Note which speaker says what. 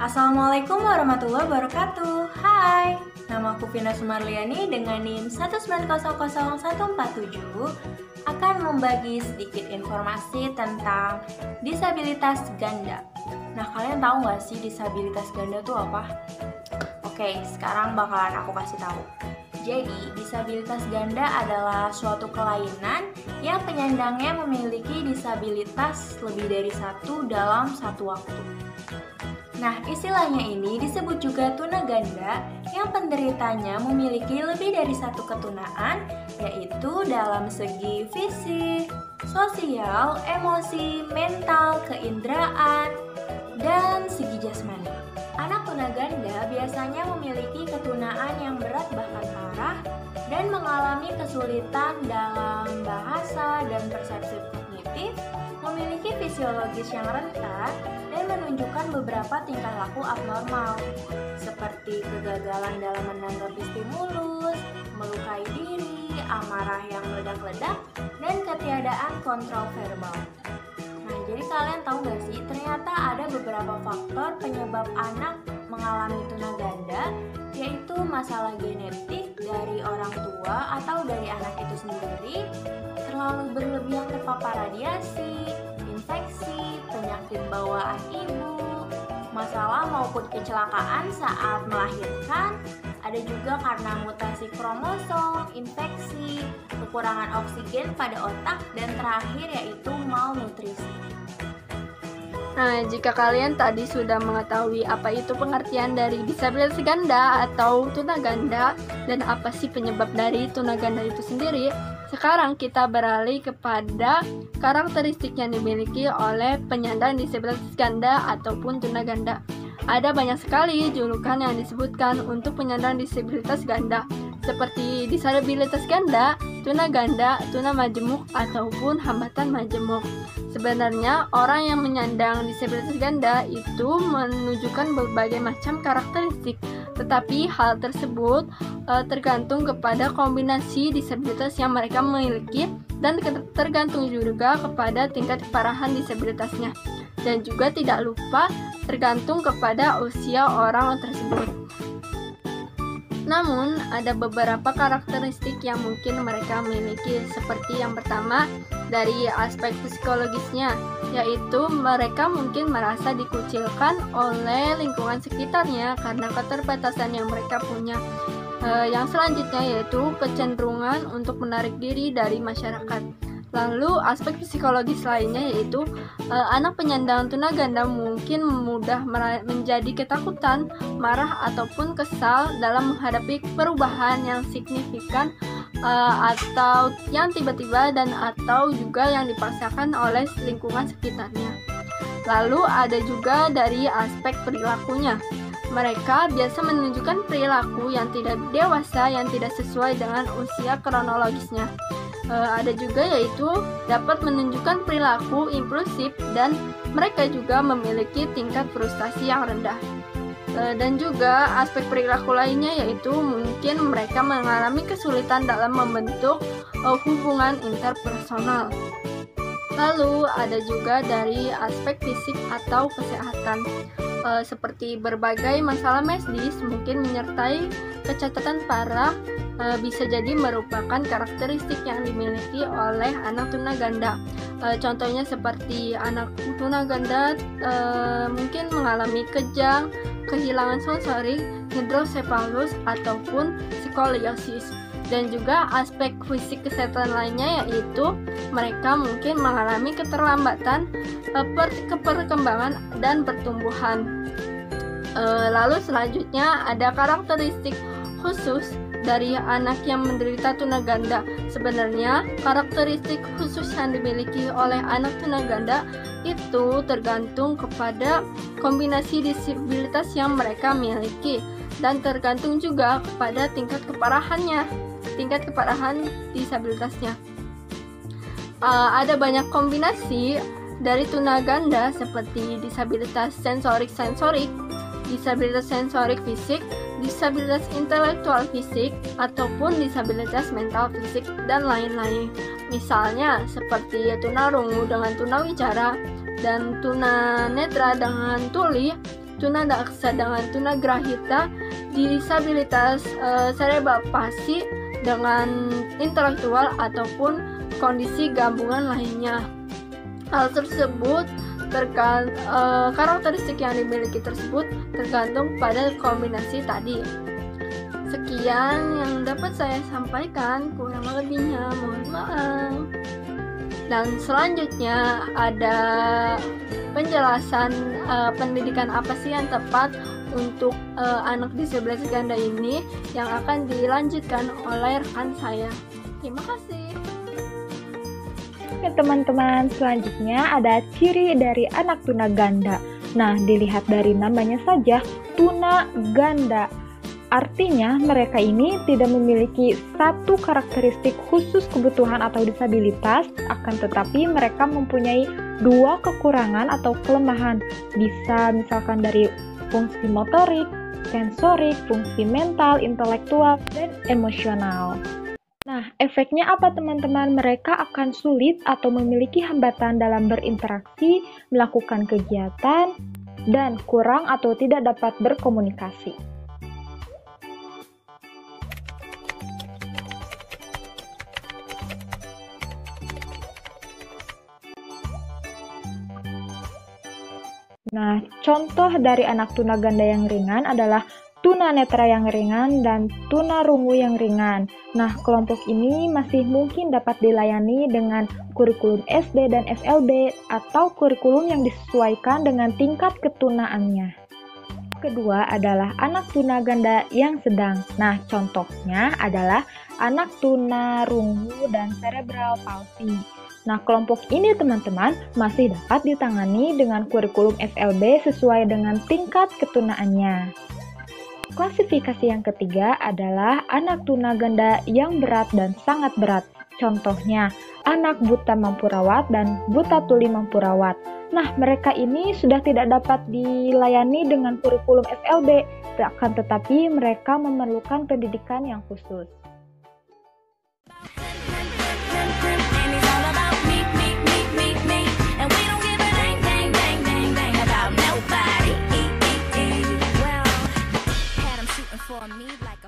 Speaker 1: Assalamualaikum warahmatullahi wabarakatuh. Hai, nama aku Vina Sumarliani dengan NIM 1900147 akan membagi sedikit informasi tentang disabilitas ganda. Nah, kalian tahu nggak sih disabilitas ganda itu apa? Oke, sekarang bakalan aku kasih tahu. Jadi, disabilitas ganda adalah suatu kelainan yang penyandangnya memiliki disabilitas lebih dari satu dalam satu waktu. Nah, istilahnya ini disebut juga tunaganda yang penderitanya memiliki lebih dari satu ketunaan, yaitu dalam segi fisik, sosial, emosi, mental, keinderaan, dan segi jasmani. Anak tunaganda biasanya memiliki ketunaan yang berat bahkan parah dan mengalami kesulitan dalam bahasa dan persepsi kognitif, memiliki fisiologis yang rentan, dan menunjukkan beberapa tingkah laku abnormal, seperti kegagalan dalam menanggapi stimulus, melukai diri, amarah yang meledak-ledak, dan ketiadaan kontrol verbal. Nah, jadi kalian tahu gak sih, ternyata ada beberapa faktor penyebab anak mengalami tunaganda, yaitu masalah genetik dari orang tua atau dari anak itu sendiri, terlalu berlebihan terpapar radiasi, infeksi, penyakit bawaan ibu, masalah maupun kecelakaan saat melahirkan, ada juga karena mutasi kromosom, infeksi, kekurangan oksigen pada otak, dan terakhir yaitu malnutrisi.
Speaker 2: Nah, jika kalian tadi sudah mengetahui apa itu pengertian dari disabilitas ganda atau tunaganda dan apa sih penyebab dari tunaganda itu sendiri, sekarang kita beralih kepada karakteristik yang dimiliki oleh penyandang disabilitas ganda ataupun tunaganda. Ada banyak sekali julukan yang disebutkan untuk penyandang disabilitas ganda, seperti disabilitas ganda, tunaganda, tuna majemuk, ataupun hambatan majemuk. Sebenarnya, orang yang menyandang disabilitas ganda itu menunjukkan berbagai macam karakteristik, tetapi hal tersebut tergantung kepada kombinasi disabilitas yang mereka miliki dan tergantung juga kepada tingkat keparahan disabilitasnya. Dan juga tidak lupa tergantung kepada usia orang tersebut. Namun, ada beberapa karakteristik yang mungkin mereka miliki, seperti yang pertama, dari aspek psikologisnya, yaitu mereka mungkin merasa dikucilkan oleh lingkungan sekitarnya karena keterbatasan yang mereka punya. Yang selanjutnya yaitu kecenderungan untuk menarik diri dari masyarakat. Lalu aspek psikologis lainnya yaitu anak penyandang tunaganda mungkin mudah menjadi ketakutan, marah ataupun kesal dalam menghadapi perubahan yang signifikan atau yang tiba-tiba dan atau juga yang dipaksakan oleh lingkungan sekitarnya. Lalu ada juga dari aspek perilakunya. Mereka biasa menunjukkan perilaku yang tidak dewasa, yang tidak sesuai dengan usia kronologisnya. Ada juga yaitu dapat menunjukkan perilaku impulsif dan mereka juga memiliki tingkat frustasi yang rendah. Dan juga aspek perilaku lainnya yaitu mungkin mereka mengalami kesulitan dalam membentuk hubungan interpersonal. Lalu ada juga dari aspek fisik atau kesehatan, seperti berbagai masalah medis mungkin menyertai kecacatan parah, bisa jadi merupakan karakteristik yang dimiliki oleh anak tunaganda. Contohnya seperti anak tunaganda mungkin mengalami kejang, kehilangan sensorik, hidrosepalus, ataupun skoliosis. Dan juga aspek fisik kesehatan lainnya yaitu mereka mungkin mengalami keterlambatan perkembangan dan pertumbuhan. Lalu selanjutnya ada karakteristik khusus dari anak yang menderita tunaganda. Sebenarnya karakteristik khusus yang dimiliki oleh anak tunaganda itu tergantung kepada kombinasi disabilitas yang mereka miliki dan tergantung juga kepada tingkat keparahan disabilitasnya. Ada banyak kombinasi dari tunaganda seperti disabilitas sensorik, disabilitas sensorik fisik, disabilitas intelektual fisik, ataupun disabilitas mental fisik, dan lain-lain. Misalnya seperti tunarungu dengan tunawicara dan tunanetra dengan tuli, tunadaksa dengan tunagrahita, disabilitas cerebral palsy dengan intelektual ataupun kondisi gabungan lainnya. Hal tersebut karakteristik yang dimiliki tersebut tergantung pada kombinasi tadi. Sekian yang dapat saya sampaikan, kurang lebihnya mohon maaf. Dan selanjutnya ada penjelasan pendidikan apa sih yang tepat untuk anak disabilitas ganda ini yang akan dilanjutkan oleh rekan saya. Terima kasih.
Speaker 3: Oke teman-teman, selanjutnya ada ciri dari anak tuna ganda. Nah, dilihat dari namanya saja, tuna ganda. Artinya mereka ini tidak memiliki satu karakteristik khusus kebutuhan atau disabilitas, akan tetapi mereka mempunyai dua kekurangan atau kelemahan. Bisa misalkan dari fungsi motorik, sensorik, fungsi mental, intelektual, dan emosional. Nah, efeknya apa teman-teman? Mereka akan sulit atau memiliki hambatan dalam berinteraksi, melakukan kegiatan, dan kurang atau tidak dapat berkomunikasi. Nah, contoh dari anak tuna ganda yang ringan adalah tuna netra yang ringan dan tuna rungu yang ringan. Nah, kelompok ini masih mungkin dapat dilayani dengan kurikulum SD dan SLB atau kurikulum yang disesuaikan dengan tingkat ketunaannya. Kedua adalah anak tuna ganda yang sedang. Nah, contohnya adalah anak tuna rungu dan cerebral palsy. Nah, kelompok ini teman-teman masih dapat ditangani dengan kurikulum SLB sesuai dengan tingkat ketunaannya. Klasifikasi yang ketiga adalah anak tuna ganda yang berat dan sangat berat. Contohnya, anak buta mampu rawat dan buta tuli mampu rawat. Nah, mereka ini sudah tidak dapat dilayani dengan kurikulum SLB, akan tetapi mereka memerlukan pendidikan yang khusus.
Speaker 4: For me like